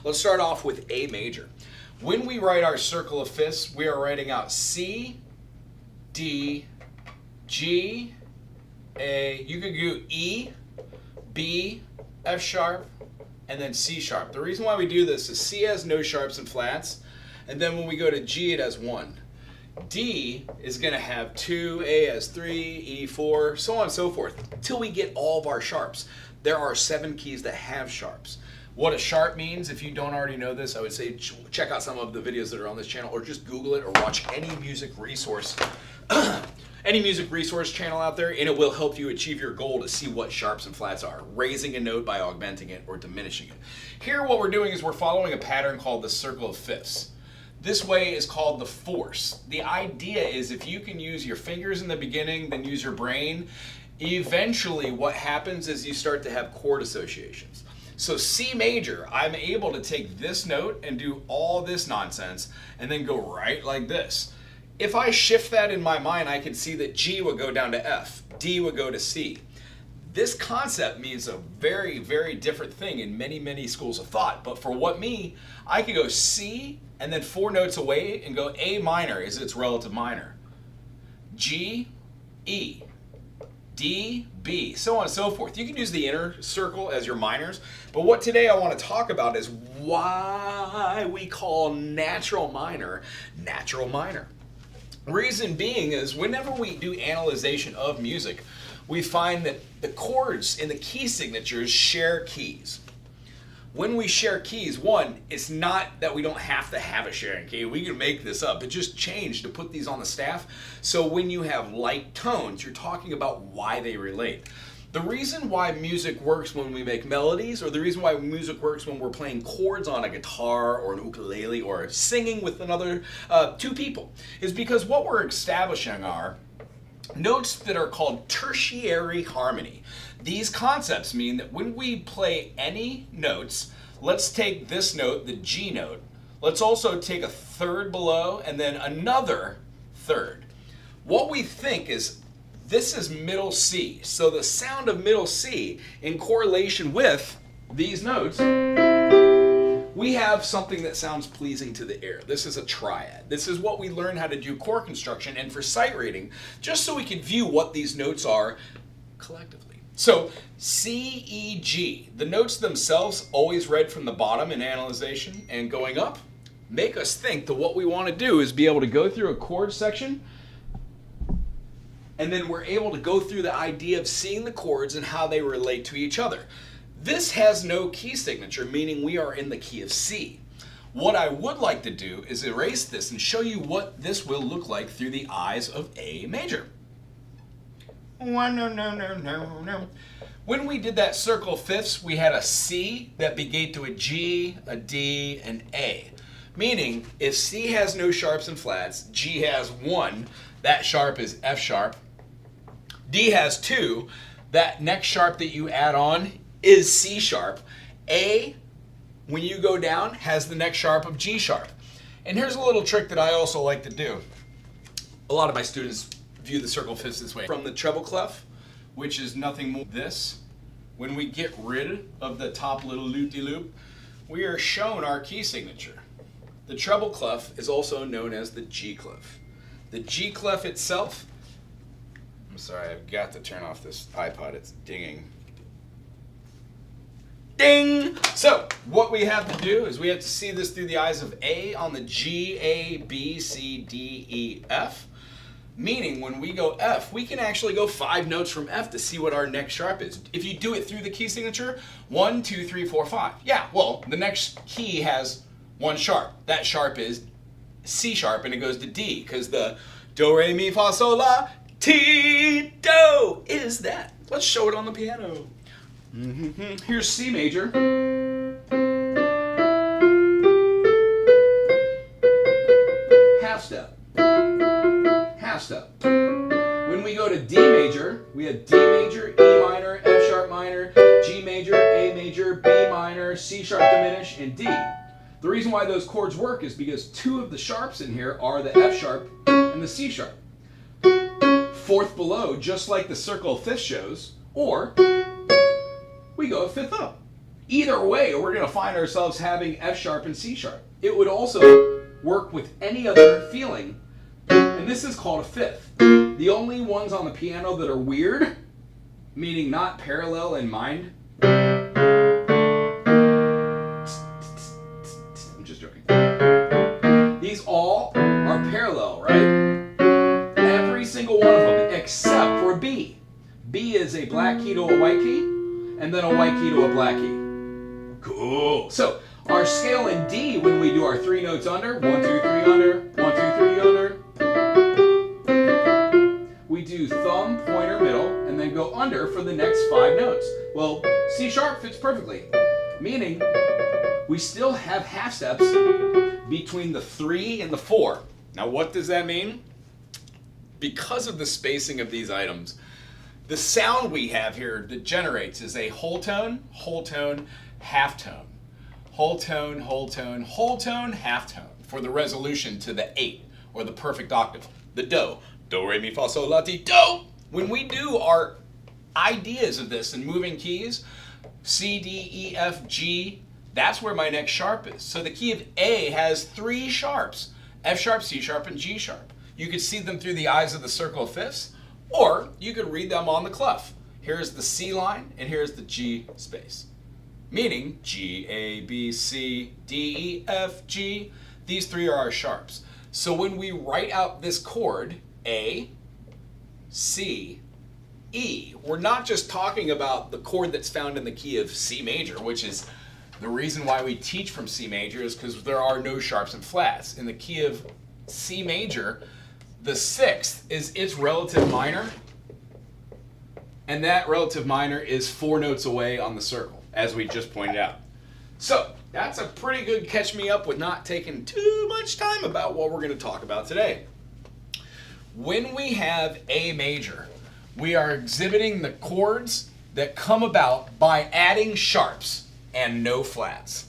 Let's start off with A major. When we write our circle of fifths, we are writing out C, D, G, A. You could do E, B, F sharp, and then C sharp. The reason why we do this is C has no sharps and flats, and then when we go to G, it has 1. D is going to have 2, A has 3, E 4, so on and so forth, till we get all of our sharps. There are 7 keys that have sharps. What a sharp means, if you don't already know this, I would say check out some of the videos that are on this channel, or just Google it, or watch any music resource any music resource channel out there, and it will help you achieve your goal to see what sharps and flats are, raising a note by augmenting it or diminishing it. Here what we're doing is we're following a pattern called the circle of fifths. This way is called the force. The idea is if you can use your fingers in the beginning, then use your brain, eventually what happens is you start to have chord associations. So C major, I'm able to take this note and do all this nonsense and then go right like this. If I shift that in my mind, I can see that G would go down to F, D would go to C. This concept means a very, very different thing in many, many schools of thought. But for me, I could go C and then 4 notes away and go A minor is its relative minor. G, E, D, B, so on and so forth. You can use the inner circle as your minors, but what today I want to talk about is why we call natural minor natural minor. Reason being is whenever we do analyzation of music, we find that the chords and the key signatures share keys. When we share keys, one, it's not that we don't have to have a sharing key. We can make this up. It just changed to put these on the staff. So when you have light tones, you're talking about why they relate. The reason why music works when we make melodies, or the reason why music works when we're playing chords on a guitar or an ukulele or singing with another 2 people, is because what we're establishing are notes that are called tertiary harmony. These concepts mean that when we play any notes, let's take this note, the G note, let's also take a third below and then another third. What we think is this is middle C. So the sound of middle C in correlation with these notes, we have something that sounds pleasing to the ear. This is a triad. This is what we learn how to do chord construction and for sight reading, just so we can view what these notes are collectively. So C, E, G, the notes themselves always read from the bottom in analyzation and going up, make us think that what we want to do is be able to go through a chord section, and then we're able to go through the idea of seeing the chords and how they relate to each other. This has no key signature, meaning we are in the key of C. What I would like to do is erase this and show you what this will look like through the eyes of A major. When we did that circle of fifths, we had a C that began to a G, a D, and A. Meaning, if C has no sharps and flats, G has 1, that sharp is F sharp. D has 2, that next sharp that you add on is C sharp. A, when you go down, has the next sharp of G sharp. And here's a little trick that I also like to do. A lot of my students view the circle of fifths this way. From the treble clef, which is nothing more than this, when we get rid of the top little loop-de-loop, we are shown our key signature. The treble clef is also known as the G clef. The G clef itself, I'm sorry, I've got to turn off this iPod, it's dinging. Ding! So, what we have to do is we have to see this through the eyes of A on the G, A, B, C, D, E, F. Meaning, when we go F, we can actually go 5 notes from F to see what our next sharp is. If you do it through the key signature, 1, 2, 3, 4, 5. Yeah, well, the next key has 1 sharp. That sharp is C sharp, and it goes to D, because the do, re, mi, fa, sol, la, ti, do is that. Let's show it on the piano. Here's C major. Half step. Half step. When we go to D major, we have D major, E minor, F sharp minor, G major, A major, B minor, C sharp diminish, and D. The reason why those chords work is because 2 of the sharps in here are the F sharp and the C sharp. 4th below, just like the circle of fifths shows, or we go a 5th up. Either way, we're going to find ourselves having F sharp and C sharp. It would also work with any other feeling, and this is called a fifth. The only ones on the piano that are weird, meaning not parallel in mind, I'm just joking. These all are parallel, right? Every single one of them except for B. B is a black key to a white key, and then a white key to a black key. Cool. So our scale in D, when we do our 3 notes under, 1, 2, 3 under, 1, 2, 3 under, we do thumb, pointer, middle, and then go under for the next 5 notes. Well, C sharp fits perfectly, meaning we still have half steps between the 3 and the 4. Now what does that mean? Because of the spacing of these items, the sound we have here that generates is a whole tone, half tone. Whole tone, whole tone, whole tone, half tone for the resolution to the 8 or the perfect octave, the do. Do, re, mi, fa, sol, la, ti, do. When we do our ideas of this in moving keys, C, D, E, F, G, that's where my next sharp is. So the key of A has 3 sharps, F sharp, C sharp, and G sharp. You could see them through the eyes of the circle of fifths, or you could read them on the clef. Here's the C line, and here's the G space. Meaning G, A, B, C, D, E, F, G. These 3 are our sharps. So when we write out this chord, A, C, E, we're not just talking about the chord that's found in the key of C major, which is the reason why we teach from C major is because there are no sharps and flats. In the key of C major, the 6th is its relative minor, and that relative minor is 4 notes away on the circle, as we just pointed out. So that's a pretty good catch me up with not taking too much time about what we're going to talk about today. When we have A major, we are exhibiting the chords that come about by adding sharps and no flats.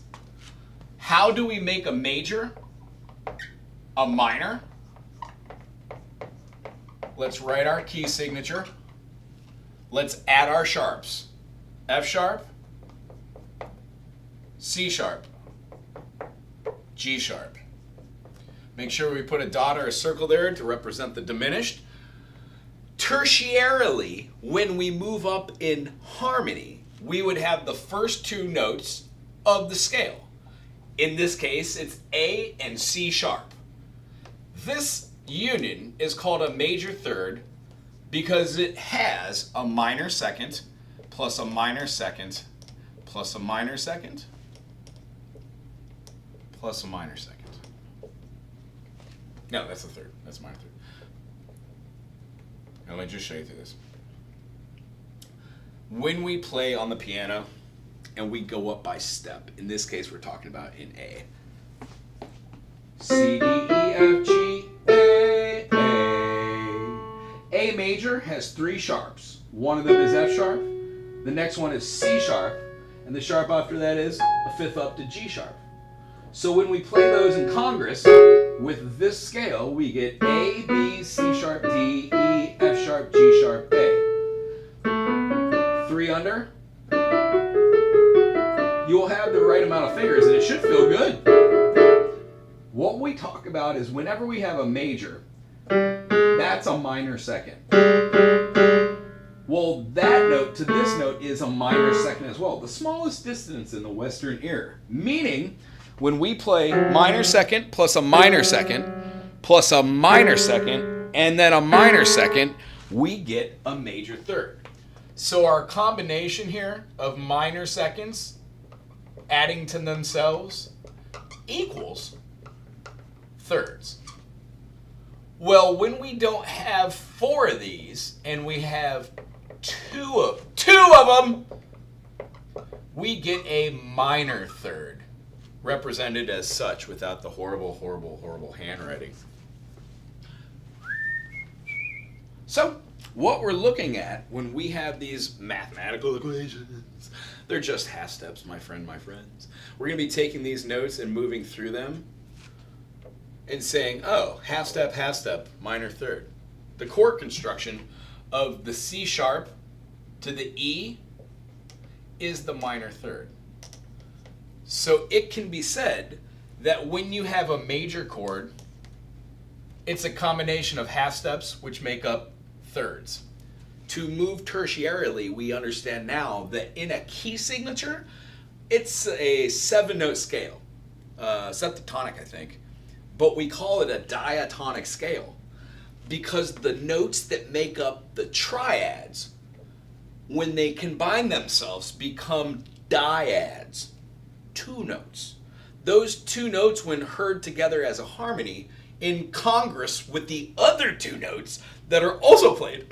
How do we make a major a minor? Let's write our key signature. Let's add our sharps. F sharp, C sharp, G sharp. Make sure we put a dot or a circle there to represent the diminished. Tertiarily, when we move up in harmony, we would have the first 2 notes of the scale. In this case, it's A and C sharp. This union is called a major third because it has a minor second plus a minor second plus a minor second plus a minor second. No, that's a third. That's a minor third. Now let me just show you through this. When we play on the piano and we go up by step, in this case we're talking about in A. C, D, E, F, G, A, A. A major has 3 sharps. One of them is F sharp, the next one is C sharp, and the sharp after that is a 5th up to G sharp. So when we play those in Congress, with this scale, we get A, B, C sharp, D, E, F sharp, G sharp, A. 3 under. You'll have the right amount of fingers and it should feel good. What we talk about is whenever we have a major, that's a minor second. Well, that note to this note is a minor second as well. The smallest distance in the Western ear. Meaning, when we play minor second plus a minor second plus a minor second and then a minor second, we get a major third. So our combination here of minor seconds adding to themselves equals thirds. Well, when we don't have 4 of these and we have two of them, we get a minor third, represented as such without the horrible, horrible, horrible handwriting. So, what we're looking at when we have these mathematical equations, they're just half steps, my friends. We're going to be taking these notes and moving through them and saying, oh, half step, minor third. The chord construction of the C sharp to the E is the minor third. So it can be said that when you have a major chord, it's a combination of half steps which make up thirds. To move tertiarily, we understand now that in a key signature, it's a 7-note scale, septatonic, I think, but we call it a diatonic scale because the notes that make up the triads, when they combine themselves, become dyads, 2 notes. Those 2 notes, when heard together as a harmony, in congress with the other 2 notes that are also played,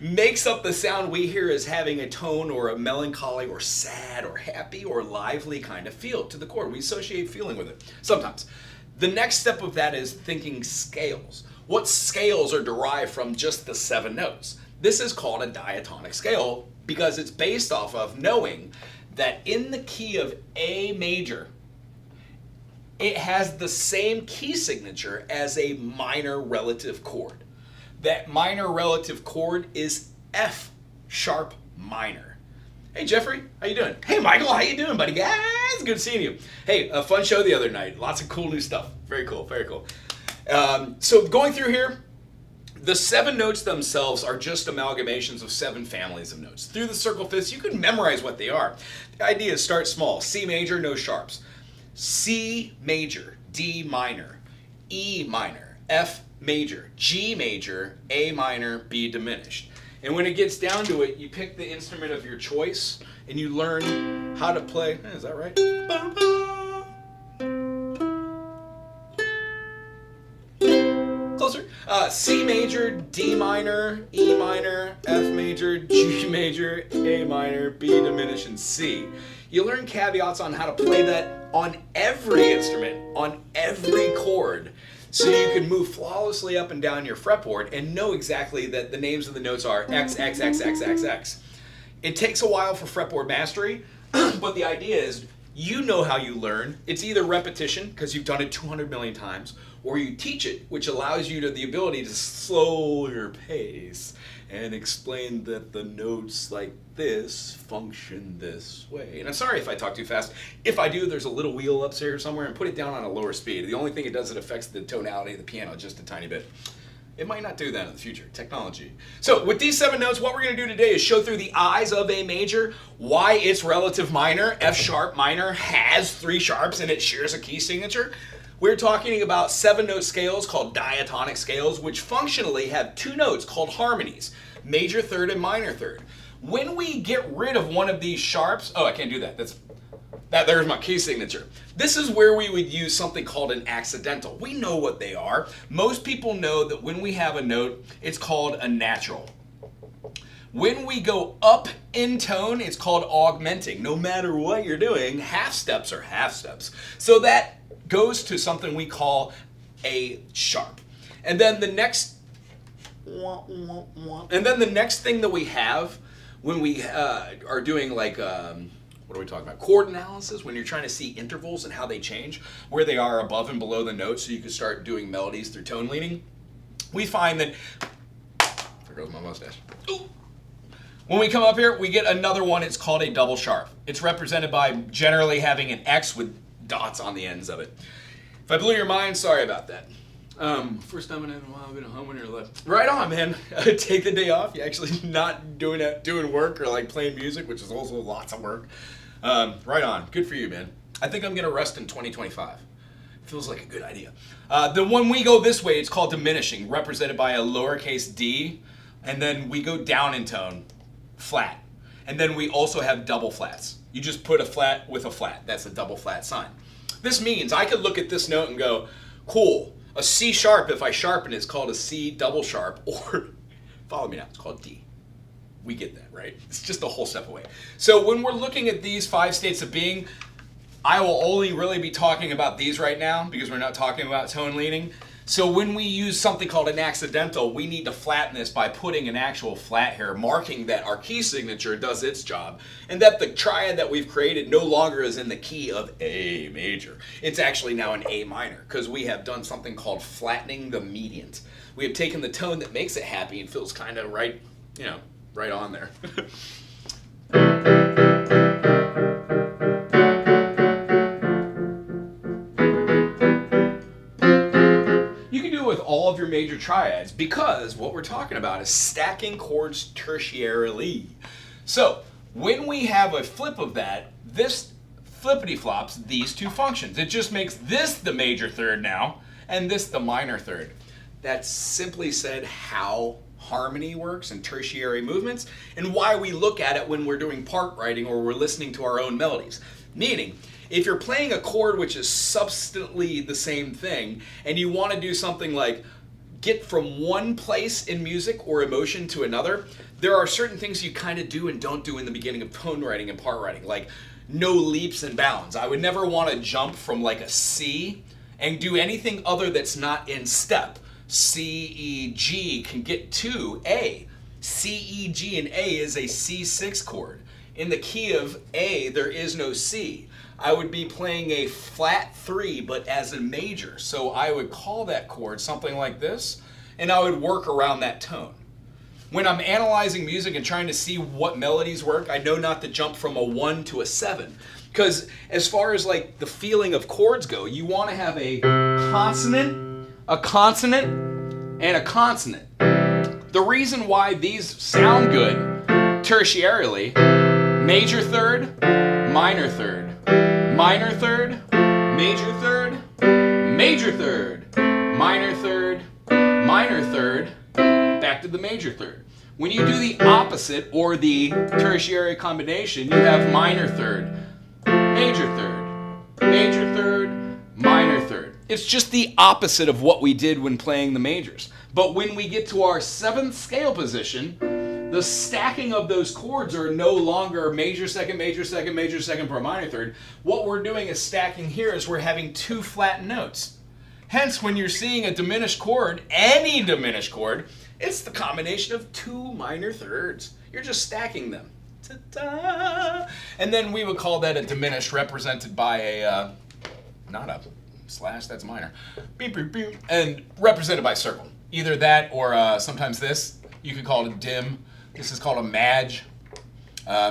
makes up the sound we hear as having a tone or a melancholy or sad or happy or lively kind of feel to the chord. We associate feeling with it sometimes. The next step of that is thinking scales. What scales are derived from just the 7 notes? This is called a diatonic scale because it's based off of knowing that in the key of A major, it has the same key signature as a minor relative chord. That minor relative chord is F sharp minor. Hey Jeffrey, how you doing? Hey Michael, how you doing, buddy? Guys, good seeing you. Hey, a fun show the other night. Lots of cool new stuff. Very cool, very cool. So going through here, the 7 notes themselves are just amalgamations of 7 families of notes. Through the circle fifths, you can memorize what they are. The idea is start small. C major, no sharps. C major, D minor, E minor, F major, G major, A minor, B diminished. And when it gets down to it, you pick the instrument of your choice and you learn how to play. Is that right? Closer. C major, D minor, E minor, F major, G major, A minor, B diminished, and C. You learn caveats on how to play that on every instrument, on every chord, so you can move flawlessly up and down your fretboard and know exactly that the names of the notes are X, X, X, X, X, X. It takes a while for fretboard mastery, but the idea is you know how you learn. It's either repetition, because you've done it 200 million times, or you teach it, which allows you the ability to slow your pace and explain that the notes like this function this way. And I'm sorry if I talk too fast. If I do, there's a little wheel up here somewhere, and put it down on a lower speed. The only thing it does, it affects the tonality of the piano just a tiny bit. It might not do that in the future, technology. So with these 7 notes, what we're gonna do today is show through the eyes of A major, why its relative minor, F sharp minor, has 3 sharps and it shares a key signature. We're talking about 7-note scales called diatonic scales, which functionally have 2 notes called harmonies, major third and minor third. When we get rid of one of these sharps, oh, I can't do that. There's my key signature. This is where we would use something called an accidental. We know what they are. Most people know that when we have a note, it's called a natural. When we go up in tone, it's called augmenting. No matter what you're doing, half steps are half steps. So that goes to something we call a sharp. And then the next thing that we have when we are doing like what are we talking about? Chord analysis, when you're trying to see intervals and how they change, where they are above and below the notes, so you can start doing melodies through tone leading. We find that, there goes my mustache. Ooh. When we come up here, we get another one. It's called a double sharp. It's represented by generally having an X with dots on the ends of it. If I blew your mind, sorry about that. First time in a while, I've been a homeowner left. Right on, man. Take the day off. You're actually not doing work or like playing music, which is also lots of work. Right on. Good for you, man. I think I'm gonna rest in 2025. Feels like a good idea. Then when we go this way, it's called diminishing, represented by a lowercase d, and then we go down in tone, flat. And then we also have double flats. You just put a flat with a flat. That's a double flat sign. This means I could look at this note and go, cool, a C sharp, if I sharpen it, it's called a C double sharp, or, follow me now, it's called D. We get that, right? It's just a whole step away. So when we're looking at these 5 states of being, I will only really be talking about these right now because we're not talking about tone leading. So when we use something called an accidental, we need to flatten this by putting an actual flat here, marking that our key signature does its job, and that the triad that we've created no longer is in the key of A major. It's actually now an A minor, because we have done something called flattening the mediant. We have taken the tone that makes it happy and feels kind of right, right on there. your major triads, because what we're talking about is stacking chords tertiarily. So when we have a flip of that, this flippity flops these two functions. It just makes this the major third now and this the minor third. That's simply said how harmony works and tertiary movements, and why we look at it when we're doing part writing or we're listening to our own melodies. Meaning, if you're playing a chord which is substantially the same thing, and you want to do something like get from one place in music or emotion to another, there are certain things you kind of do and don't do in the beginning of tone writing and part writing, like no leaps and bounds. I would never want to jump from like a C and do anything other that's not in step. C, E, G can get to A. C, E, G, and A is a C6 chord. In the key of A, there is no C. I would be playing a flat 3, but as a major. So I would call that chord something like this, and I would work around that tone. When I'm analyzing music and trying to see what melodies work, I know not to jump from a 1 to a 7. Because as far as like the feeling of chords go, you want to have a consonant, and a consonant. The reason why these sound good tertiarily, major third, minor third, minor third, major third, major third, minor third, minor third, back to the major third. When you do the opposite or the tertiary combination, you have minor third, major third, major third, minor third. It's just the opposite of what we did when playing the majors. But when we get to our 7th scale position, the stacking of those chords are no longer major, second, major, second per minor third. What we're doing is stacking here is we're having 2 flat notes. Hence, when you're seeing a diminished chord, any diminished chord, it's the combination of 2 minor thirds. You're just stacking them. Ta-da! And then we would call that a diminished, represented by a, not a slash, that's minor, beep, beep, beep, and represented by circle. Either that or sometimes this. You could call it a dim. This is called a maj.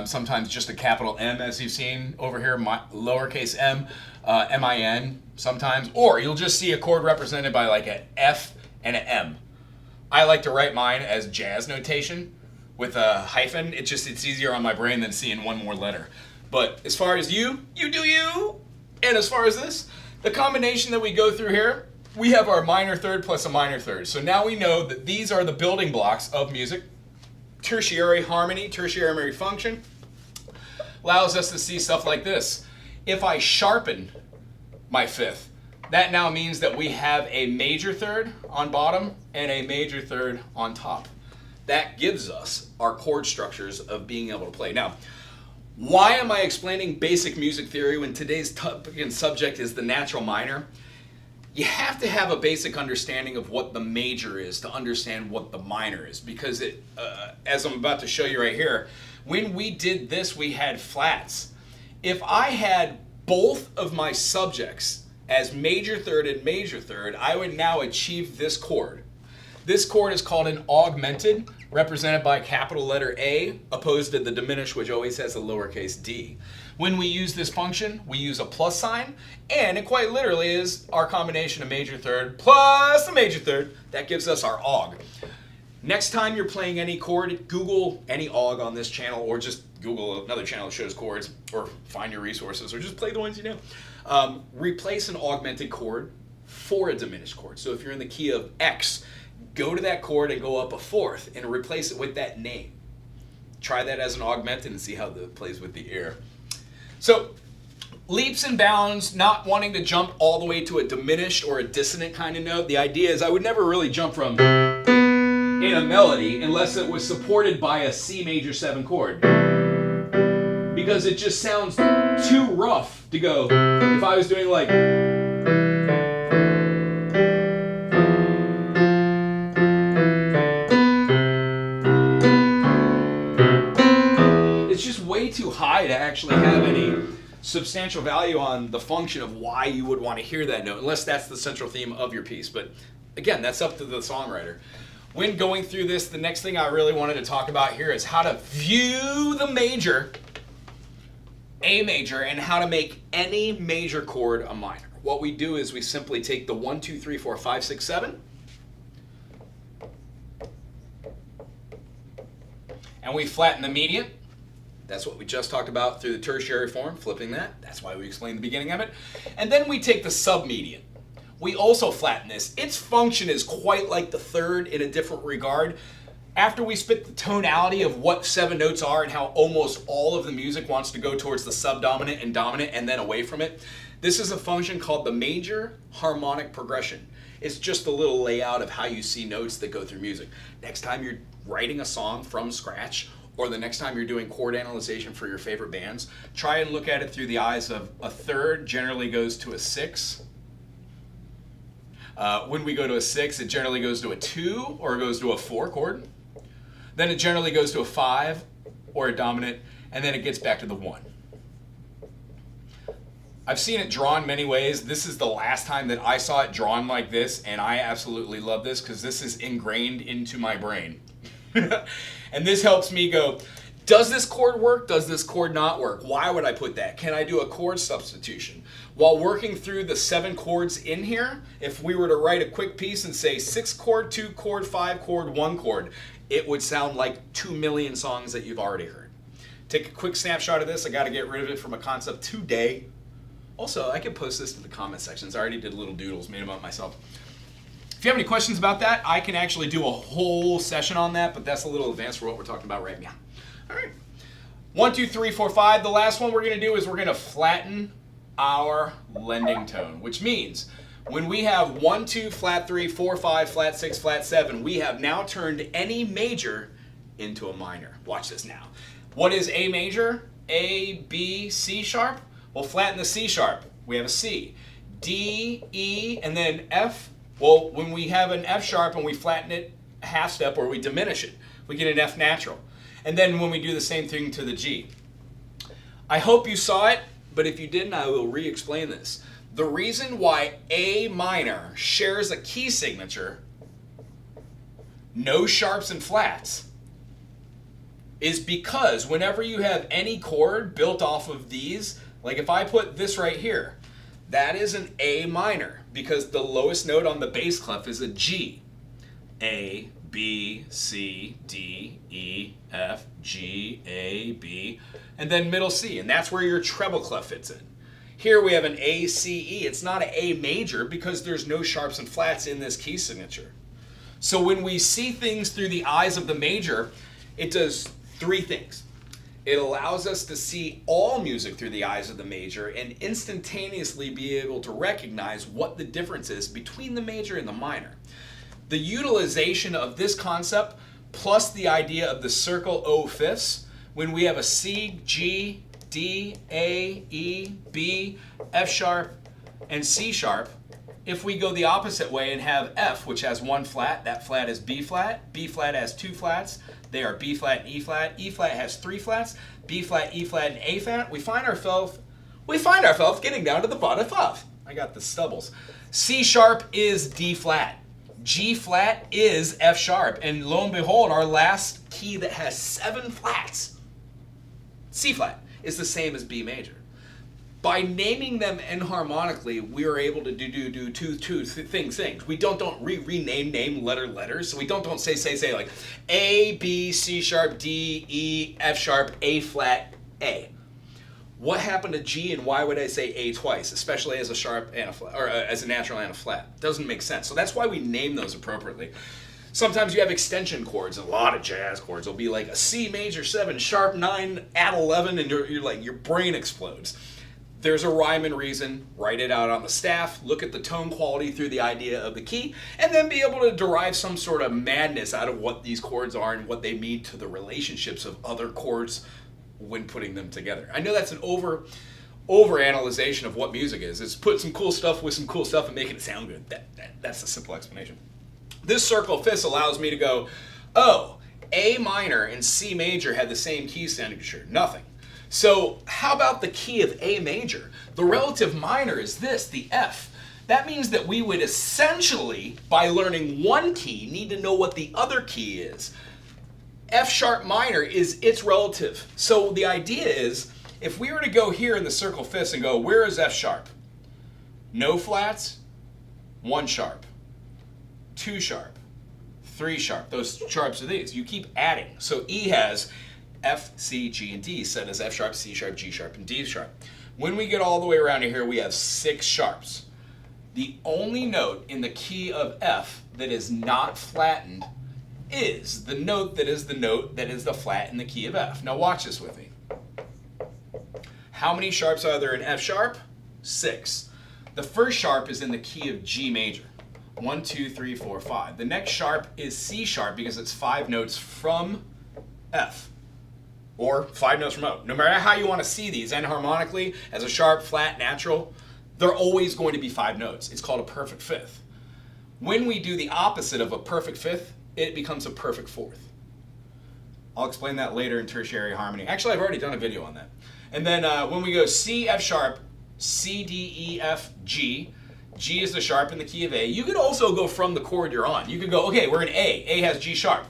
Sometimes just a capital M, as you've seen over here, lowercase m, M-I-N sometimes. Or you'll just see a chord represented by like an F and an M. I like to write mine as jazz notation with a hyphen. It's easier on my brain than seeing one more letter. But as far as you do you. And as far as this, the combination that we go through here, we have our minor third plus a minor third. So now we know that these are the building blocks of music. Tertiary harmony, tertiary function, allows us to see stuff like this. If I sharpen my 5th, that now means that we have a major third on bottom and a major third on top. That gives us our chord structures of being able to play. Now, why am I explaining basic music theory when today's topic and subject is the natural minor? You have to have a basic understanding of what the major is to understand what the minor is, because it, as I'm about to show you right here, when we did this, we had flats. If I had both of my subjects as major third and major third, I would now achieve this chord. This chord is called an augmented, represented by capital letter A, opposed to the diminished, which always has a lowercase d. When we use this function, we use a plus sign, and it quite literally is our combination of major third plus a major third. That gives us our aug. Next time you're playing any chord, Google any aug on this channel, or just Google another channel that shows chords, or find your resources, or just play the ones you know. Replace an augmented chord for a diminished chord. So if you're in the key of X, go to that chord and go up a 4th and replace it with that name. Try that as an augmented and see how that plays with the air. So, leaps and bounds, not wanting to jump all the way to a diminished or a dissonant kind of note. The idea is I would never really jump from in a melody unless it was supported by a C major 7 chord. Because it just sounds too rough to go. If I was doing like... way too high to actually have any substantial value on the function of why you would want to hear that note, unless that's the central theme of your piece. But again, that's up to the songwriter. When going through this, the next thing I really wanted to talk about here is how to view the major, A major, and how to make any major chord a minor. What we do is we simply take the 1, 2, 3, 4, 5, 6, 7, and we flatten the median. That's what we just talked about through the tertiary form, flipping that. That's why we explained the beginning of it. And then we take the submedian. We also flatten this. Its function is quite like the third in a different regard. After we spit the tonality of what 7 notes are and how almost all of the music wants to go towards the subdominant and dominant and then away from it, this is a function called the major harmonic progression. It's just a little layout of how you see notes that go through music. Next time you're writing a song from scratch, or the next time you're doing chord analyzation for your favorite bands, try and look at it through the eyes of a third generally goes to a 6. When we go to a 6, it generally goes to a 2 or it goes to a 4 chord. Then it generally goes to a 5 or a dominant, and then it gets back to the 1. I've seen it drawn many ways. This is the last time that I saw it drawn like this, and I absolutely love this because this is ingrained into my brain. And this helps me go, does this chord work? Does this chord not work? Why would I put that? Can I do a chord substitution? While working through the 7 chords in here, if we were to write a quick piece and say 6 chord, 2 chord, 5 chord, 1 chord, it would sound like 2 million songs that you've already heard. Take a quick snapshot of this. I got to get rid of it from a concept today. Also, I can post this to the comment sections. I already did little doodles, made them up myself. If you have any questions about that, I can actually do a whole session on that, but that's a little advanced for what we're talking about right now. All right. 1, 2, 3, 4, 5. The last one we're going to do is we're going to flatten our lending tone, which means when we have 1, 2, flat 3, 4, 5, flat 6, flat 7, we have now turned any major into a minor. Watch this now. What is A major? A, B, C sharp? We'll flatten the C sharp. We have a C. D, E, and then F. Well, when we have an F sharp and we flatten it a half step or we diminish it, we get an F natural. And then when we do the same thing to the G. I hope you saw it, but if you didn't, I will re-explain this. The reason why A minor shares a key signature, no sharps and flats, is because whenever you have any chord built off of these, like if I put this right here, that is an A minor because the lowest note on the bass clef is a G. A, B, C, D, E, F, G, A, B, and then middle C, and that's where your treble clef fits in. Here we have an A, C, E. It's not an A major because there's no sharps and flats in this key signature. So when we see things through the eyes of the major, it does 3 things. It allows us to see all music through the eyes of the major and instantaneously be able to recognize what the difference is between the major and the minor. The utilization of this concept plus the idea of the circle O fifths, when we have a C, G, D, A, E, B, F sharp, and C sharp, if we go the opposite way and have F, which has 1 flat, that flat is B flat has 2 flats, they are B flat and E flat has 3 flats, B flat, E flat, and A flat, we find ourselves getting down to the bottom of. I got the stubbles. C sharp is D flat. G flat is F sharp. And lo and behold, our last key that has 7 flats, C flat, is the same as B major. By naming them enharmonically, we are able to do two things. We don't rename letters. So we don't say like A, B, C sharp, D, E, F sharp, A flat, A. What happened to G and why would I say A twice, especially as a sharp and a flat, or as a natural and a flat? Doesn't make sense. So that's why we name those appropriately. Sometimes you have extension chords. A lot of jazz chords will be like a C major 7, sharp 9, add 11, and you're like your brain explodes. There's a rhyme and reason. Write it out on the staff. Look at the tone quality through the idea of the key, and then be able to derive some sort of madness out of what these chords are and what they mean to the relationships of other chords when putting them together. I know that's an over-analyzation of what music is. It's put some cool stuff with some cool stuff and making it sound good. That's the simple explanation. This circle of fifths allows me to go, oh, A minor and C major had the same key signature. Nothing. So how about the key of A major? The relative minor is this, the F. That means that we would essentially, by learning one key, need to know what the other key is. F sharp minor is its relative. So the idea is, if we were to go here in the circle fifths and go, where is F sharp? No flats, 1 sharp, 2 sharp, 3 sharp. Those sharps are these. You keep adding. So E has F, C, G, and D set as F sharp, C sharp, G sharp, and D sharp. When we get all the way around to here, we have 6 sharps. The only note in the key of F that is not flattened is the note that is the flat in the key of F. Now watch this with me. How many sharps are there in F sharp? 6. The first sharp is in the key of G major. 1, 2, 3, 4, 5. The next sharp is C sharp because it's 5 notes from F. Or 5 notes from O. No matter how you want to see these enharmonically, as a sharp, flat, natural, they're always going to be 5 notes. It's called a perfect fifth. When we do the opposite of a perfect fifth, it becomes a perfect fourth. I'll explain that later in tertiary harmony. Actually, I've already done a video on that. And then when we go C, F sharp, C, D, E, F, G. G is the sharp in the key of A. You could also go from the chord you're on. You could go, okay, we're in A. A has G sharp.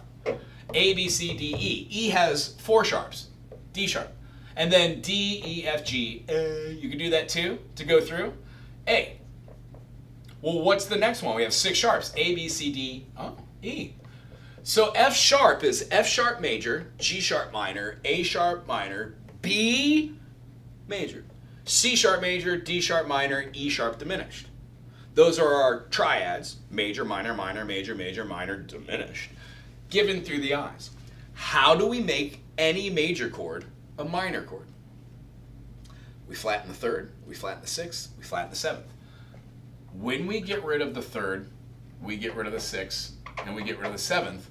A, B, C, D, E. E has 4 sharps. D sharp. And then D, E, F, G. You could do that too to go through. A. Well, what's the next one? We have 6 sharps. A, B, C, D, E. So F sharp is F sharp major, G sharp minor, A sharp minor, B major, C sharp major, D sharp minor, E sharp diminished. Those are our triads, major, minor, minor, major, major, minor, diminished, given through the eyes. How do we make any major chord a minor chord? We flatten the third, we flatten the sixth, we flatten the seventh. When we get rid of the third, we get rid of the sixth, and we get rid of the seventh,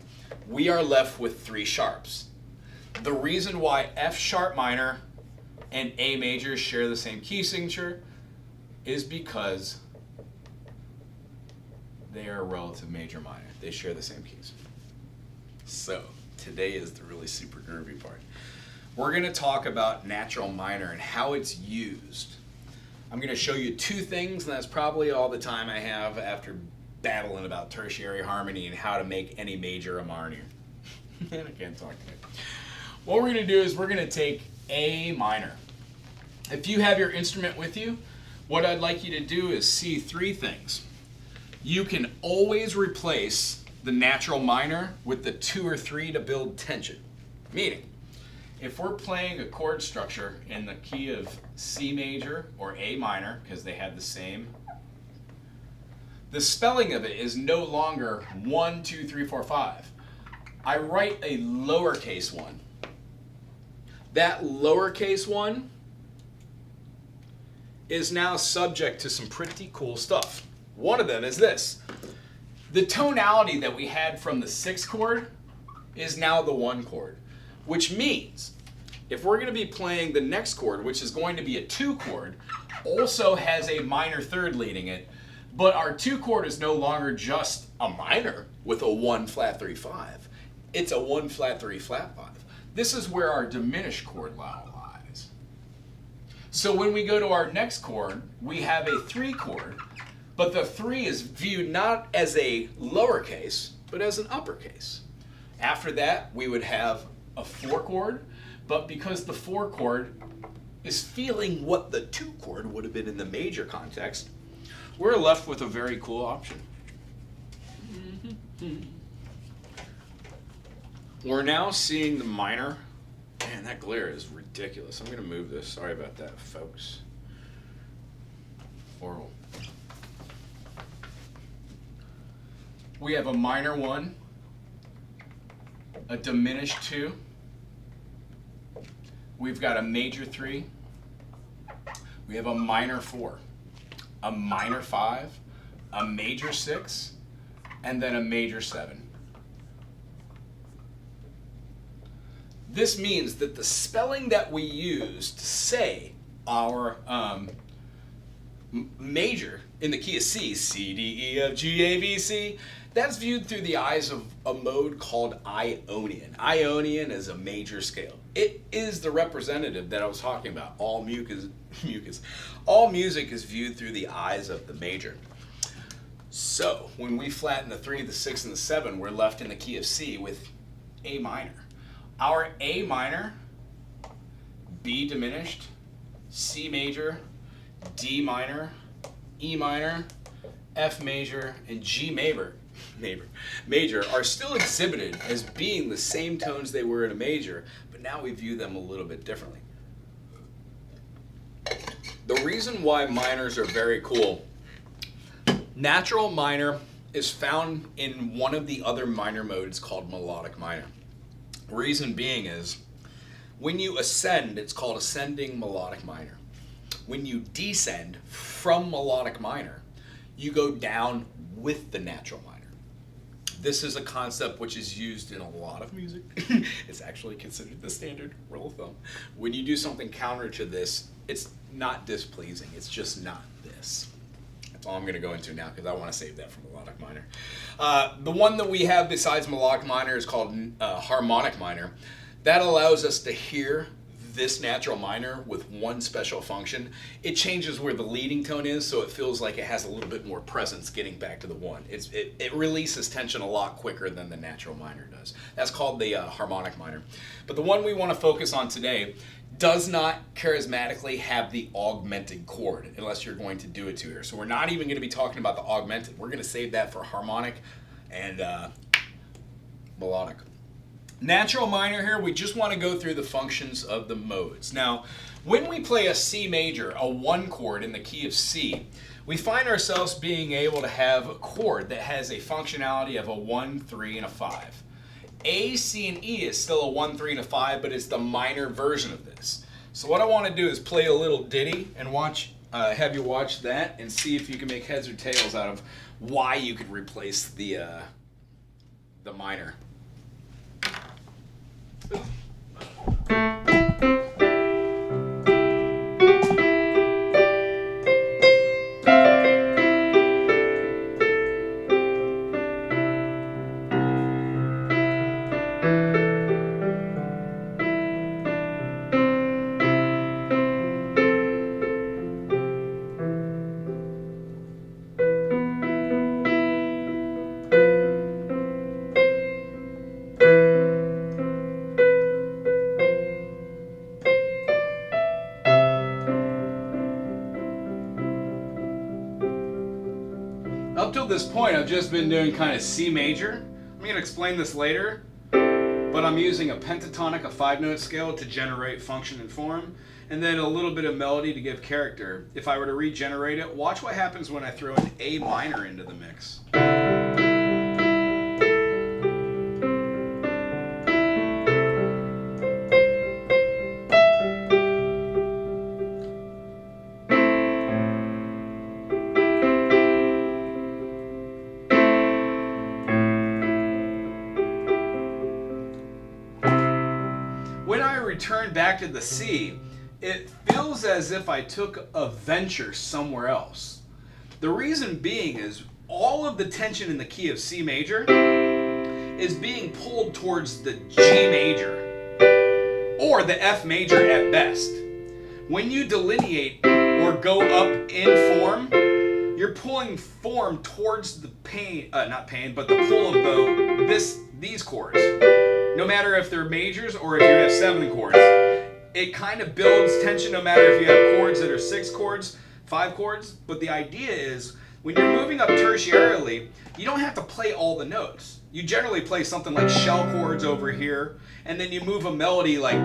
we are left with 3 sharps. The reason why F sharp minor and A major share the same key signature is because they are a relative major minor. They share the same keys. So today is the really super groovy part. We're going to talk about natural minor and how it's used. I'm going to show you 2 things, and that's probably all the time I have after babbling about tertiary harmony and how to make any major a minor. And I can't talk today. What we're going to do is we're going to take A minor. If you have your instrument with you, what I'd like you to do is see 3 things. You can always replace the natural minor with the 2 or 3 to build tension. Meaning, if we're playing a chord structure in the key of C major or A minor, because they have the same, the spelling of it is no longer 1, 2, 3, 4, 5. I write a lowercase 1. That lowercase 1 is now subject to some pretty cool stuff. One of them is this. The tonality that we had from the 6th chord is now the 1 chord, which means if we're going to be playing the next chord, which is going to be a 2 chord, also has a minor third leading it, but our 2 chord is no longer just a minor with a 1 flat 3 5. It's a 1 flat 3 flat 5. This is where our diminished chord lies. So when we go to our next chord, we have a 3 chord, but the 3 is viewed not as a lowercase, but as an uppercase. After that, we would have a 4 chord, but because the 4 chord is feeling what the 2 chord would have been in the major context, we're left with a very cool option. We're now seeing the minor. Man, that glare is ridiculous. I'm going to move this. Sorry about that, folks. Horrible. We have a minor 1, a diminished 2. We've got a major 3. We have a minor 4, a minor 5, a major 6, and then a major 7. This means that the spelling that we use to say our major in the key of C, C, D, E, F, G, A, B, C, that's viewed through the eyes of a mode called Ionian. Ionian is a major scale. It is the representative that I was talking about. All music is viewed through the eyes of the major. So when we flatten the 3, the 6, and the 7, we're left in the key of C with A minor. Our A minor, B diminished, C major, D minor, E minor, F major, and G major are still exhibited as being the same tones they were in a major, but now we view them a little bit differently. The reason why minors are very cool, natural minor is found in one of the other minor modes called melodic minor. Reason being is, when you ascend, it's called ascending melodic minor. When you descend from melodic minor, you go down with the natural minor. This is a concept which is used in a lot of music. It's actually considered the standard rule of thumb. When you do something counter to this, it's not displeasing, it's just not this. That's all I'm going to go into now because I want to save that for melodic minor. The one that we have besides melodic minor is called harmonic minor. That allows us to hear this natural minor with one special function. It changes where the leading tone is, so it feels like it has a little bit more presence getting back to the one. It releases tension a lot quicker than the natural minor does. That's called the harmonic minor. But the one we want to focus on today does not charismatically have the augmented chord unless you're going to do it to here. So we're not even going to be talking about the augmented. We're going to save that for harmonic and melodic. Natural minor here, we just want to go through the functions of the modes. Now, when we play a C major, a 1 chord in the key of C, we find ourselves being able to have a chord that has a functionality of a 1, 3, and a 5. A, C, and E is still a 1, 3, and a 5, but it's the minor version of this. So what I want to do is play a little ditty and have you watch that and see if you can make heads or tails out of why you could replace the minor. Up till this point, I've just been doing kind of C major. I'm going to explain this later, but I'm using a pentatonic, a 5-note scale to generate function and form, and then a little bit of melody to give character. If I were to regenerate it, watch what happens when I throw an A minor into the mix. When I return back to the C, it feels as if I took a venture somewhere else. The reason being is all of the tension in the key of C major is being pulled towards the G major or the F major at best. When you delineate or go up in form, you're pulling form towards the the pull of these chords. No matter if they're majors or if you have 7 chords. It kind of builds tension no matter if you have chords that are 6 chords, 5 chords. But the idea is when you're moving up tertiarily, you don't have to play all the notes. You generally play something like shell chords over here, and then you move a melody like.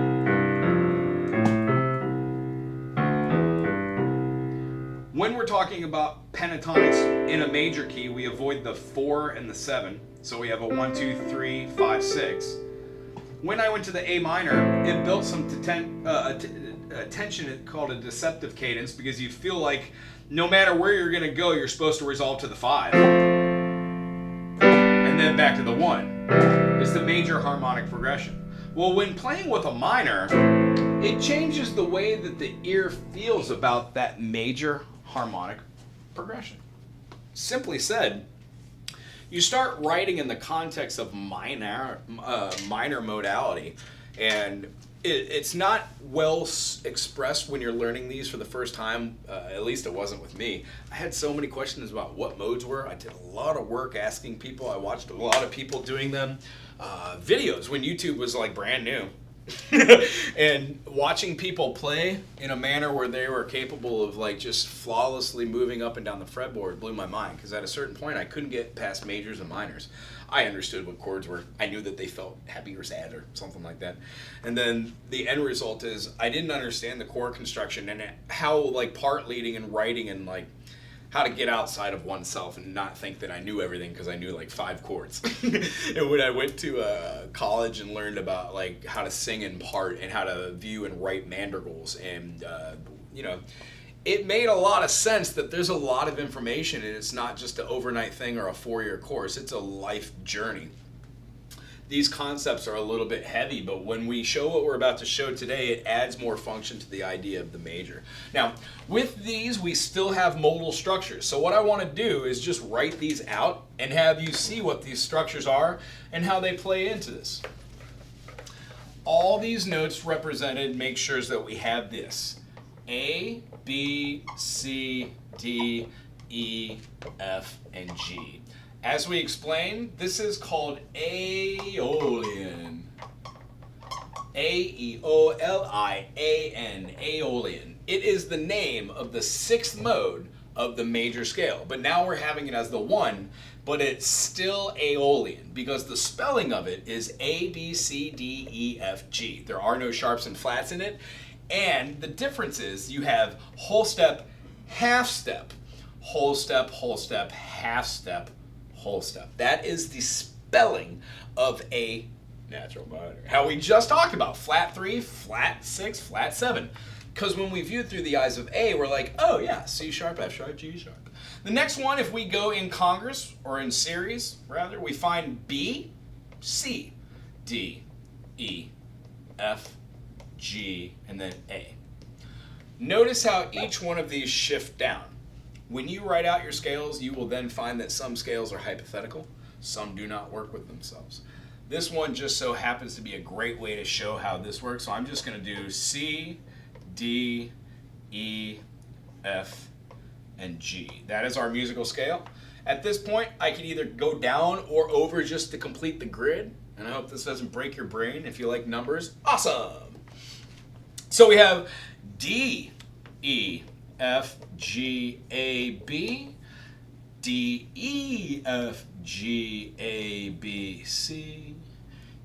When we're talking about pentatonics in a major key, we avoid the 4 and the 7. So we have a 1, 2, 3, 5, 6. When I went to the A minor, it built some tension called a deceptive cadence because you feel like no matter where you're going to go, you're supposed to resolve to the 5. And then back to the 1. It's the major harmonic progression. Well, when playing with a minor, it changes the way that the ear feels about that major harmonic progression. Simply said, you start writing in the context of minor modality, and it's not well expressed when you're learning these for the first time. At least it wasn't with me. I had so many questions about what modes were. I did a lot of work asking people. I watched a lot of people doing them. Videos when YouTube was like brand new. And watching people play in a manner where they were capable of like just flawlessly moving up and down the fretboard blew my mind, because at a certain point I couldn't get past majors and minors. I understood what chords were. I knew that they felt happy or sad or something like that. And then the end result is I didn't understand the chord construction and how like part leading and writing and like how to get outside of oneself and not think that I knew everything because I knew like 5 chords. And when I went to college and learned about like how to sing in part and how to view and write madrigals, and you know, it made a lot of sense that there's a lot of information and it's not just an overnight thing or a 4-year course. It's a life journey. These concepts are a little bit heavy, but when we show what we're about to show today, it adds more function to the idea of the major. Now, with these, we still have modal structures. So what I want to do is just write these out and have you see what these structures are and how they play into this. All these notes represented make sure that we have this: A, B, C, D, E, F, and G. As we explained, this is called Aeolian. A-E-O-L-I-A-N, Aeolian. It is the name of the 6th mode of the major scale, but now we're having it as the 1, but it's still Aeolian because the spelling of it is A, B, C, D, E, F, G. There are no sharps and flats in it, and the difference is you have whole step, half step, whole step, half step, whole step. That is the spelling of a natural minor. How we just talked about flat 3, flat 6, flat 7. Because when we view it through the eyes of A, we're like, oh yeah, C sharp, F sharp, G sharp. The next one, if we go in congress, or in series rather, we find B, C, D, E, F, G, and then A. Notice how each one of these shift down. When you write out your scales, you will then find that some scales are hypothetical, some do not work with themselves. This one just so happens to be a great way to show how this works, so I'm just going to do C, D, E, F, and G. That is our musical scale. At this point, I can either go down or over just to complete the grid, and I hope this doesn't break your brain. If you like numbers, awesome! So we have D, E, F, G, A, B, D, E, F, G, A, B, C,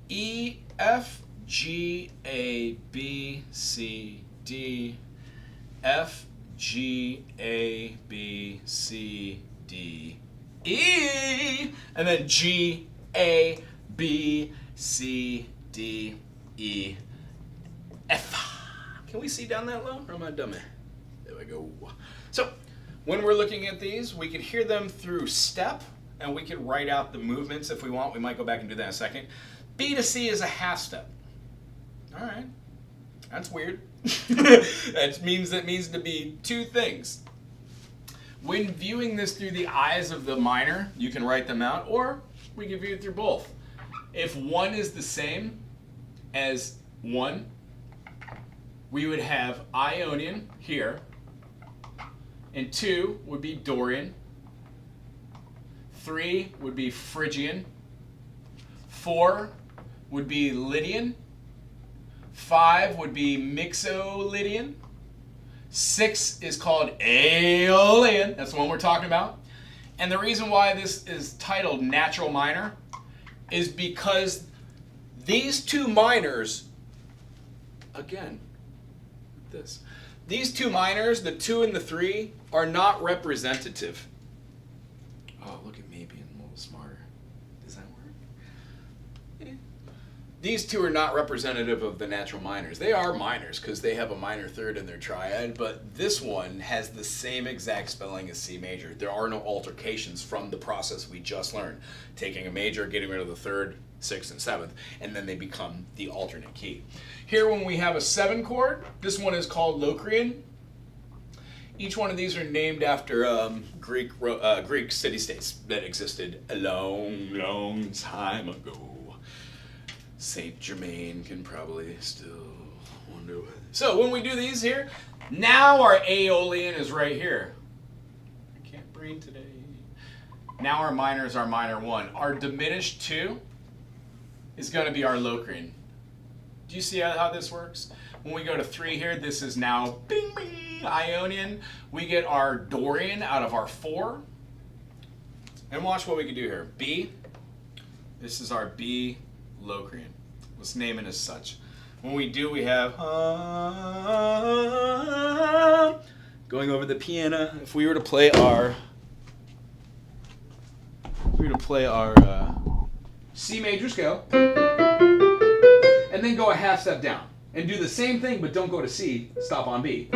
E, F, G, A, B, C, D, F, G, A, B, C, D, E, and then G, A, B, C, D, E, F. Can we see down that low, or am I dummy? There we go. So when we're looking at these, we can hear them through step, and we can write out the movements if we want. We might go back and do that in a second. B to C is a half step. All right, that's weird. That means to be 2 things. When viewing this through the eyes of the minor, you can write them out, or we can view it through both. If 1 is the same as 1, we would have Ionian here, and 2 would be Dorian, 3 would be Phrygian, 4 would be Lydian, 5 would be Mixolydian, 6 is called Aeolian, that's the one we're talking about. And the reason why this is titled natural minor is because these 2 minors, again, this. These 2 minors, the 2 and the 3, are not representative. Oh, look at me being a little smarter. Does that work? Yeah. These 2 are not representative of the natural minors. They are minors because they have a minor third in their triad, but this one has the same exact spelling as C major. There are no altercations from the process we just learned. Taking a major, getting rid of the 3rd, 6th, and 7th, and then they become the alternate key. Here when we have a 7 chord, this one is called Locrian. Each one of these are named after Greek city-states that existed a long, long time ago. Saint Germain can probably still wonder what. So when we do these here, now our Aeolian is right here. I can't breathe today. Now our minors are minor 1. Our diminished 2 is going to be our Locrian. Do you see how this works? When we go to 3 here, this is now bing, bing, Ionian. We get our Dorian out of our 4. And watch what we can do here. B, this is our B Locrian. Let's name it as such. When we do, we have going over the piano. If we were to play our C major scale, and then go a half step down. And do the same thing, but don't go to C, stop on B.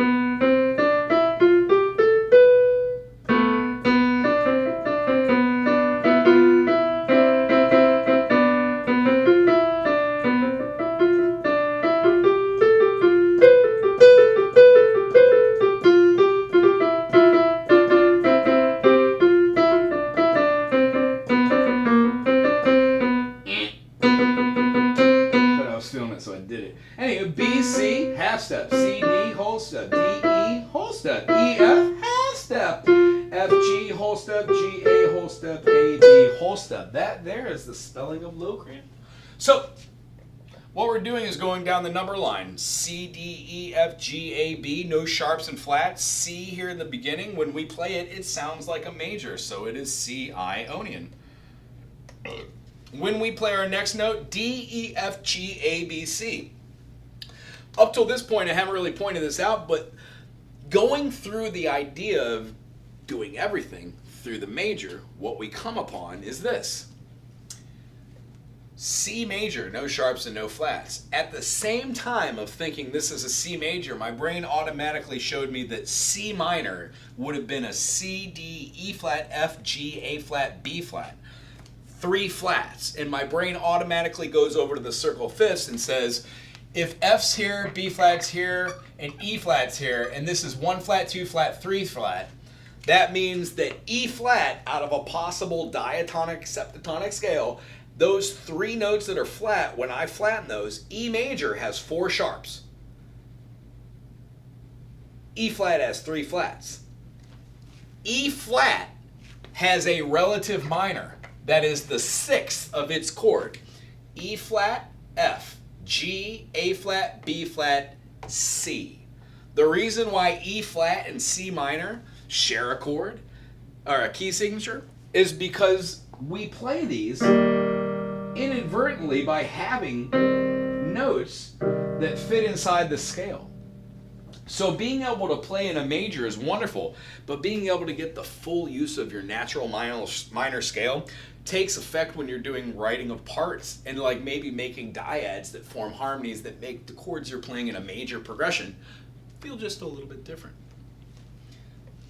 So I did it. Anyway, B, C, half step. C, D, whole step. D, E, whole step. E, F, half step. F, G, whole step. G, A, whole step. A, B, whole step. That there is the spelling of Locrian. So, what we're doing is going down the number line. C, D, E, F, G, A, B. No sharps and flats. C here in the beginning. When we play it, it sounds like a major. So it is C Ionian. When we play our next note, D, E, F, G, A, B, C. Up till this point, I haven't really pointed this out, but going through the idea of doing everything through the major, what we come upon is this. C major, no sharps and no flats. At the same time of thinking this is a C major, my brain automatically showed me that C minor would have been a C, D, E flat, F, G, A flat, B flat. 3 flats, and my brain automatically goes over to the circle of fifths and says, if F's here, B flat's here, and E flat's here, and this is 1 flat, 2 flat, 3 flat, that means that E flat, out of a possible diatonic, septatonic scale, those 3 notes that are flat, when I flatten those, E major has 4 sharps. E flat has 3 flats. E flat has a relative minor. That is the 6th of its chord. E flat, F, G, A flat, B flat, C. The reason why E flat and C minor share a chord, or a key signature, is because we play these inadvertently by having notes that fit inside the scale. So being able to play in a major is wonderful, but being able to get the full use of your natural minor scale takes effect when you're doing writing of parts and like maybe making dyads that form harmonies that make the chords you're playing in a major progression feel just a little bit different.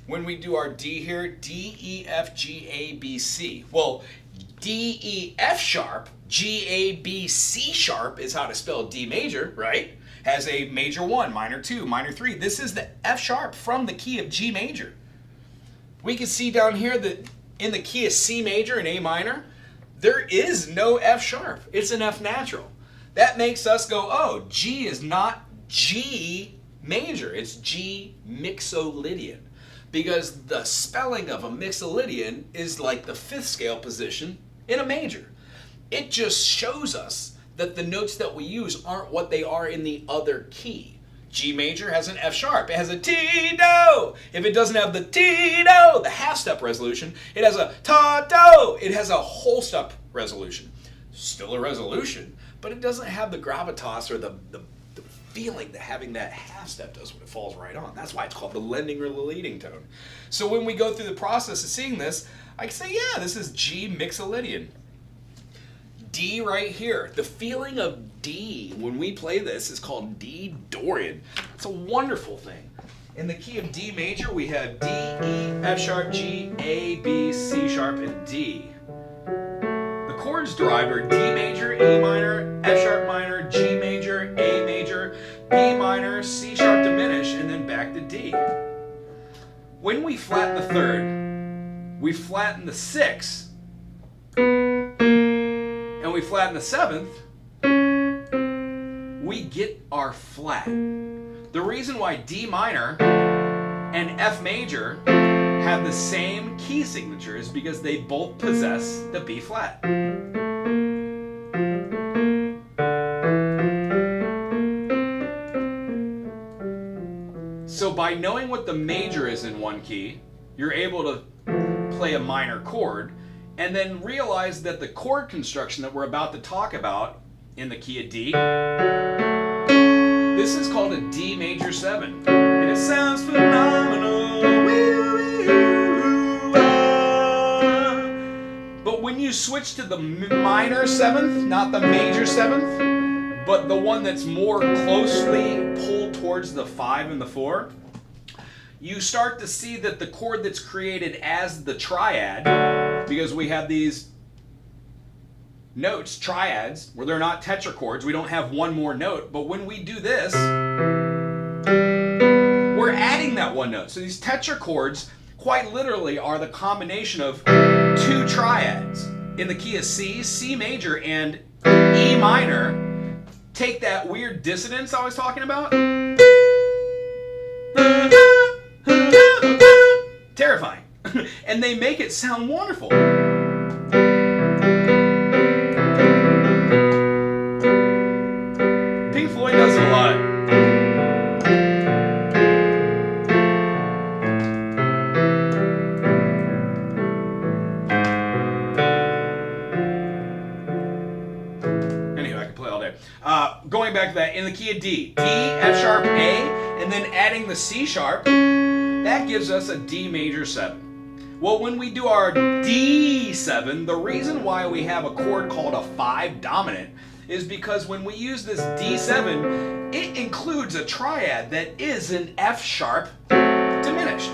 When we do our D here, D, E, F, G, A, B, C. Well, D, E, F sharp, G, A, B, C sharp is how to spell D major, right? Has a major 1, minor 2, minor 3. This is the F sharp from the key of G major. We can see down here that in the key of C major and A minor, there is no F sharp. It's an F natural. That makes us go, oh, G is not G major. It's G mixolydian. Because the spelling of a mixolydian is like the 5th scale position in a major. It just shows us that the notes that we use aren't what they are in the other key. G major has an F sharp. It has a T-do. If it doesn't have the T-do, the half-step resolution, it has a ta-do. It has a whole step resolution. Still a resolution, but it doesn't have the gravitas or the feeling that having that half step does when it falls right on. That's why it's called the lending or the leading tone. So when we go through the process of seeing this, I can say, yeah, this is G mixolydian. D right here. The feeling of D when we play this is called D Dorian. It's a wonderful thing. In the key of D major, we have D, E, F sharp, G, A, B, C sharp, and D. The chords derived are D major, E minor, F sharp minor, G major, A major, B minor, C sharp diminished, and then back to D. When we flatten the 3rd, we flatten the 6th, and we flatten the 7th, we get our flat. The reason why D minor and F major have the same key signature is because they both possess the B flat. by knowing what the major is in one key, you're able to play a minor chord and then realize that the chord construction that we're about to talk about in the key of D, this is called a D major 7. And it sounds phenomenal. But when you switch to the minor 7th, not the major 7th, but the one that's more closely pulled towards the 5 and the 4, you start to see that the chord that's created as the triad, because we have these notes, triads, where they're not tetrachords, we don't have one more note, but when we do this, we're adding that one note. So these tetrachords quite literally are the combination of two triads in the key of C, C major, and E minor. Take that weird dissonance I was talking about. Terrifying. And they make it sound wonderful. Pink Floyd does it a lot. Anyway, I could play all day. Going back to that, in the key of D, D, F sharp, A, and then adding the C sharp, that gives us a D major 7. Well, when we do our D7, the reason why we have a chord called a 5 dominant is because when we use this D7, it includes a triad that is an F sharp diminished.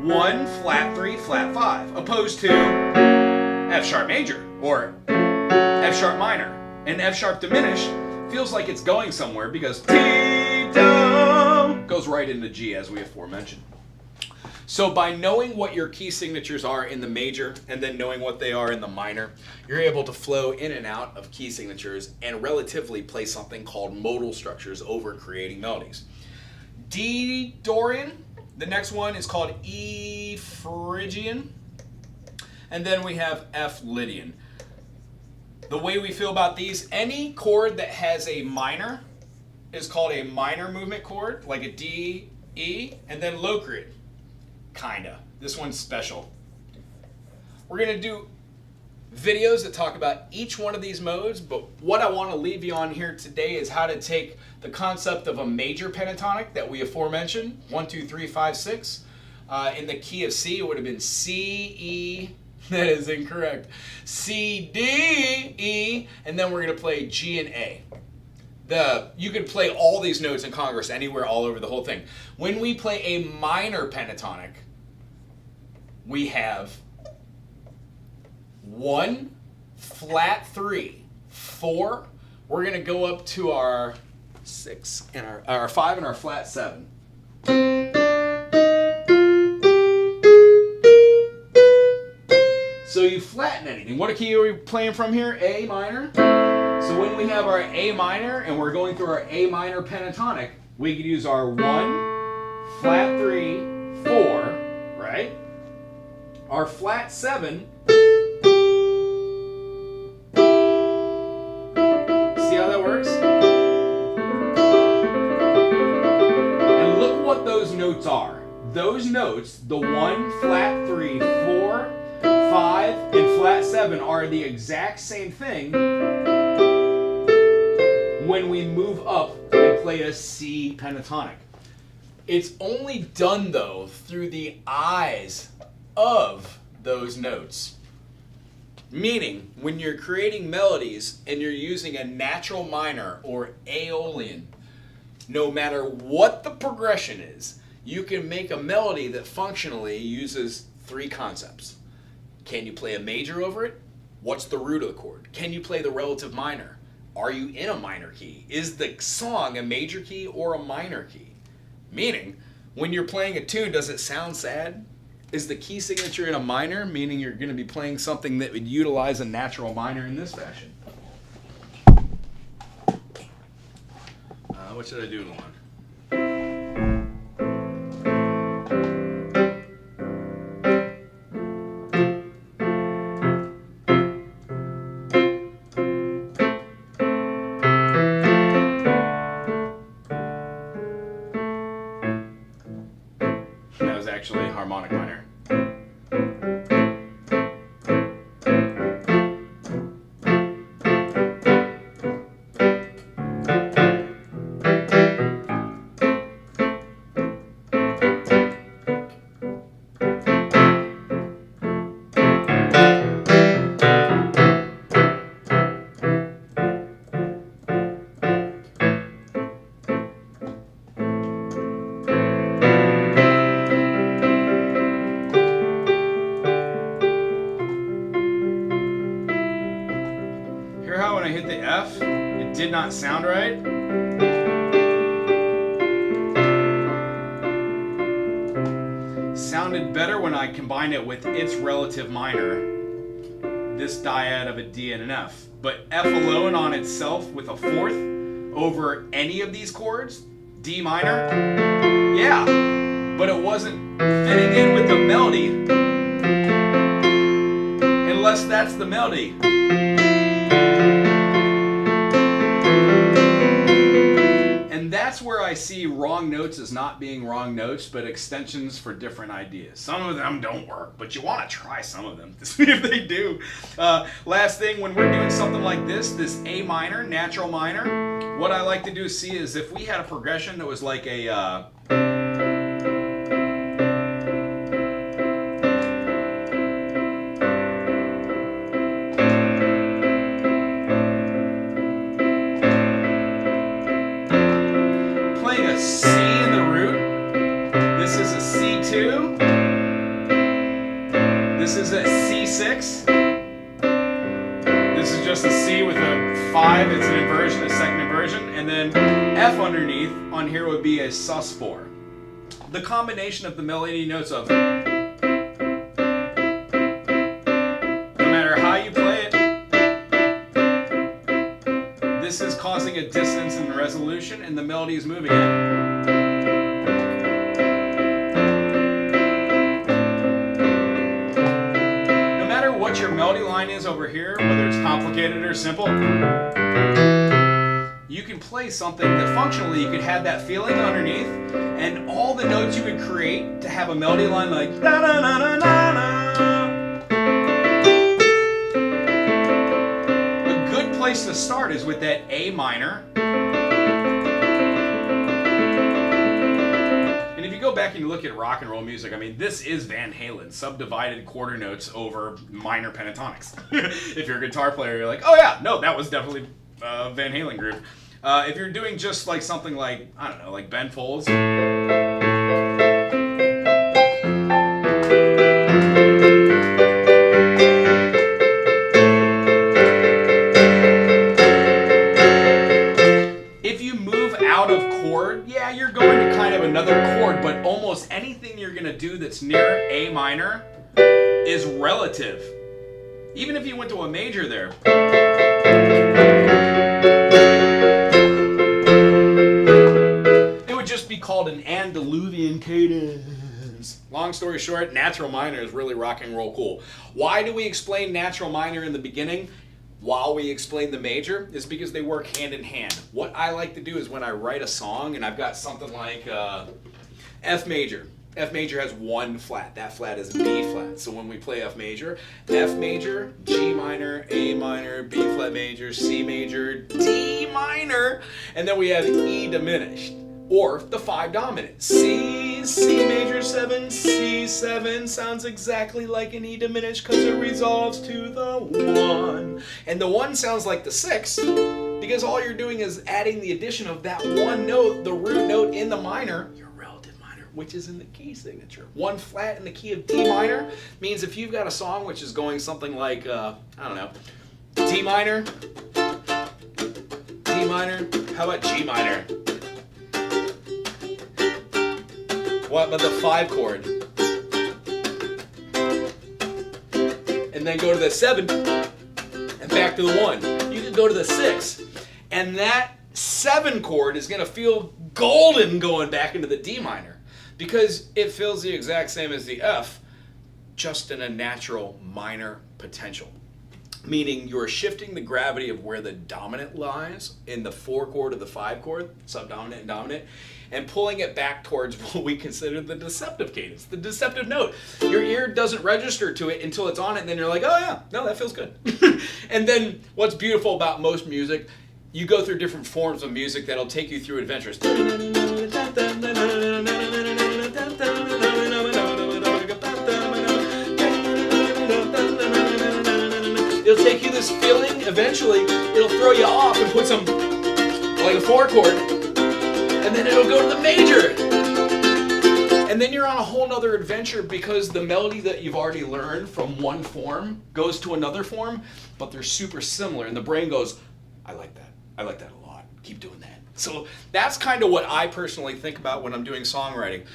1, flat 3, flat 5, opposed to F sharp major or F sharp minor. And F sharp diminished feels like it's going somewhere because T-do goes right into G, as we aforementioned. So by knowing what your key signatures are in the major and then knowing what they are in the minor, you're able to flow in and out of key signatures and relatively play something called modal structures over creating melodies. D Dorian, the next one is called E Phrygian, and then we have F Lydian. The way we feel about these, any chord that has a minor is called a minor movement chord, like a D, E, and then Locrian. Kinda. This one's special. We're going to do videos that talk about each one of these modes, but what I want to leave you on here today is how to take the concept of a major pentatonic that we aforementioned, 1, 2, 3, 5, 6. In the key of C, it would have been C, E, that is incorrect, C, D, E, and then we're going to play G and A. You could play all these notes in Congress anywhere, all over the whole thing. When we play a minor pentatonic, we have 1, flat 3, 4. We're going to go up to our 6 and our 5 and our flat 7. So you flatten anything. What key are we playing from here? A minor. So when we have our A minor and we're going through our A minor pentatonic, we could use our 1, flat 3, 4, right? Our flat 7. See how that works? And look what those notes are. Those notes, the 1, flat 3, 4, 5, and flat 7 are the exact same thing when we move up and play a C pentatonic. It's only done, though, through the eyes of those notes. Meaning, when you're creating melodies and you're using a natural minor or Aeolian, no matter what the progression is, you can make a melody that functionally uses 3 concepts. Can you play a major over it? What's the root of the chord? Can you play the relative minor? Are you in a minor key? Is the song a major key or a minor key? Meaning, when you're playing a tune, does it sound sad? Is the key signature in a minor, meaning you're going to be playing something that would utilize a natural minor in this fashion? What should I do in one? harmonic minor. Hear how when I hit the F, it did not sound right? Sounded better when I combined it with its relative minor, this dyad of a D and an F. But F alone on itself with a fourth over any of these chords, D minor, yeah, but it wasn't fitting in with the melody, unless that's the melody. And that's where I see wrong notes as not being wrong notes, but extensions for different ideas. Some of them don't work, but you want to try some of them to see if they do. Last thing, when we're doing something like this A minor, natural minor, what I like to do see is if we had a progression that was like a C in the root. This is a C2. This is a C6. This is just a C with a 5. It's an inversion, a second inversion. And then F underneath on here would be a sus4. The combination of the melody notes of no matter how you play it, this is causing a dissonance in the resolution and the melody is moving it. What your melody line is over here, whether it's complicated or simple, you can play something that functionally you could have that feeling underneath, and all the notes you could create to have a melody line like da da da da da da. A good place to start is with that A minor. Go back and you look at rock and roll music, I mean, this is Van Halen, subdivided quarter notes over minor pentatonics. If you're a guitar player, you're like, oh yeah, no, that was definitely Van Halen groove. If you're doing just like something like, I don't know, like Ben Folds. If you move out of chord, yeah, you're going to kind of another chord, but almost anything you're going to do that's near A minor is relative. Even if you went to a major there. It would just be called an Andaluvian cadence. Long story short, natural minor is really rock and roll cool. Why do we explain natural minor in the beginning while we explain the major? Is because they work hand in hand. What I like to do is when I write a song and I've got something like F major. F major has one flat. That flat is B flat. So when we play F major, G minor, A minor, B flat major, C major, D minor, and then we have E diminished, or the 5 dominant. C major 7, C7 sounds exactly like an E diminished because it resolves to the 1. And the 1 sounds like the 6 because all you're doing is adding the addition of that one note, the root note in the minor, your relative minor, which is in the key signature. 1 flat in the key of D minor means if you've got a song which is going something like, I don't know, D minor, how about G minor? What about the 5 chord? And then go to the 7 and back to the 1. You can go to the 6. And that 7 chord is going to feel golden going back into the D minor because it feels the exact same as the F, just in a natural minor potential. meaning you're shifting the gravity of where the dominant lies in the 4 chord of the 5 chord, subdominant and dominant, and pulling it back towards what we consider the deceptive cadence, the deceptive note. Your ear doesn't register to it until it's on it, and then you're like, oh yeah, no, that feels good. And then what's beautiful about most music, you go through different forms of music that'll take you through adventures. It'll take you this feeling, eventually it'll throw you off and put some, like a 4 chord, and then it'll go to the major. And then you're on a whole nother adventure because the melody that you've already learned from one form goes to another form, but they're super similar, and the brain goes, I like that. I like that a lot. Keep doing that. So that's kind of what I personally think about when I'm doing songwriting.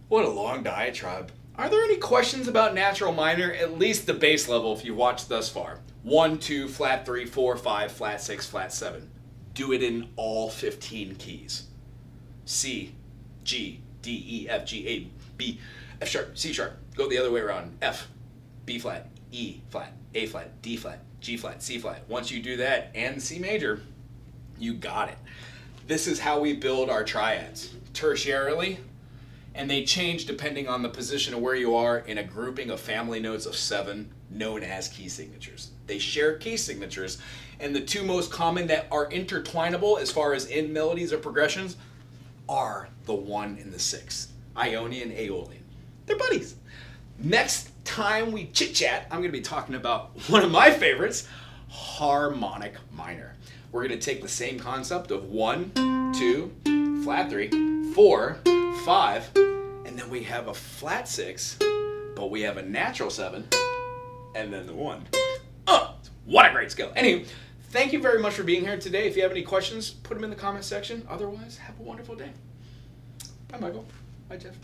What a long diatribe. Are there any questions about natural minor, at least the bass level if you've watched thus far? 1, 2, flat 3, 4, 5, flat 6, flat 7. Do it in all 15 keys. C, G, D, E, F, G, A, B, F sharp, C sharp. Go the other way around. F, B flat, E flat, A flat, D flat, G flat, C flat. Once you do that and C major, you got it. This is how we build our triads. Tertiarily, and they change depending on the position of where you are in a grouping of family notes of 7 known as key signatures. They share key signatures, and the 2 most common that are intertwinable as far as in melodies or progressions are the 1 and the 6, Ionian, Aeolian. They're buddies. Next time we chit chat, I'm going to be talking about one of my favorites, harmonic minor. We're going to take the same concept of 1, 2, flat 3, 4, 5, and then we have a flat 6, but we have a natural 7, and then the 1. What a great skill. Anyway, thank you very much for being here today. If you have any questions, put them in the comment section. Otherwise, have a wonderful day. Bye, Michael. Bye, Jeff.